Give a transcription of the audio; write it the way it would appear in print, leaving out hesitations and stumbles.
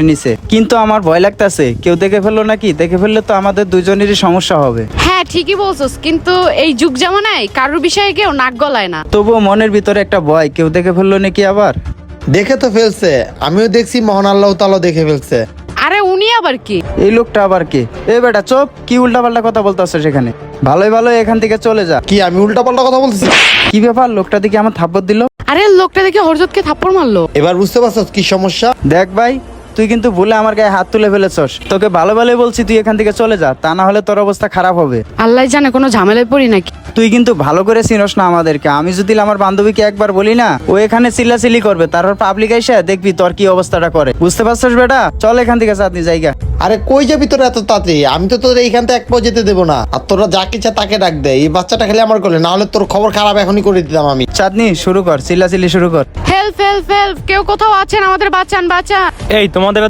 নিছে, কিন্তু আমার ভয় লাগতেছে কেউ দেখে ফেললো নাকি, দেখে ফেললে তো আমাদের দুজনেরই সমস্যা হবে। হ্যাঁ ঠিকই বলছস, কিন্তু এই যুগ জামানায় কারোর বিষয়ে কেউ নাক গলায় না। তবুও মনের ভিতরে একটা ভয়, কেউ দেখে ফেললো নাকি আবার। দেখে তো ফেলছে, আমিও দেখছি মহান আল্লাহ তাআলা দেখে ফেলছে। আরে উনি আবার কি? এই লোকটা আবার কে? এ বেটা চুপ, কি উল্টাপাল্টা কথা বলতেছ সেখানে? ভালোই ভালো এখান থেকে চলে যা। কি আমি উল্টাপাল্টা কথা বলতেছি? কি ব্যাপার, লোকটা দিকে আমার থাপ্পড় দিল। আরে লোকটা দেখে হরজতকে থাপ্পড় মারলো। এবার বুঝতে পারছস কি সমস্যা? দেখ ভাই, তুই কিন্তু ভুলে আমার গায়ে হাত তুলে ফেলেছস। তোকে ভালো ভালোই বলছি তুই এখান থেকে চলে যা, তা না হলে তোর অবস্থা খারাপ হবে। আল্লাহ জানে কোনো ঝামেলায় পড়ি নাকি। তুই কিন্তু ভালো করে চিনস না আমাদেরকে। আমি যদি আমার বান্ধবীকে একবার বলি না, ও এখানে চিল্লাচিল্লি করবে, তারপর পাবলিক এসে দেখবি তোর কি অবস্থাটা করে। বুঝতে পারছস বেটা? চল এখান থেকে চাঁদনি জায়গা। আরে কই যাবি তোরা এত তাড়াতাড়ি? আমি তো তোদের এইখান থেকে এক পাও যেতে দেবো না। আর তোরা যাকে ইচ্ছা তাকে ডাক দে, এই বাচ্চাটা খালি আমার কোলে, না হলে তোর খবর খারাপ এখনই করে দিতাম আমি। চাঁদনি শুরু কর, চিল্লাচিল্লি শুরু কর। হেল্প হেল্প হেল্প, কেউ কোথাও আছেন? আমাদের বাঁচান বাঁচান। এই তোমাদের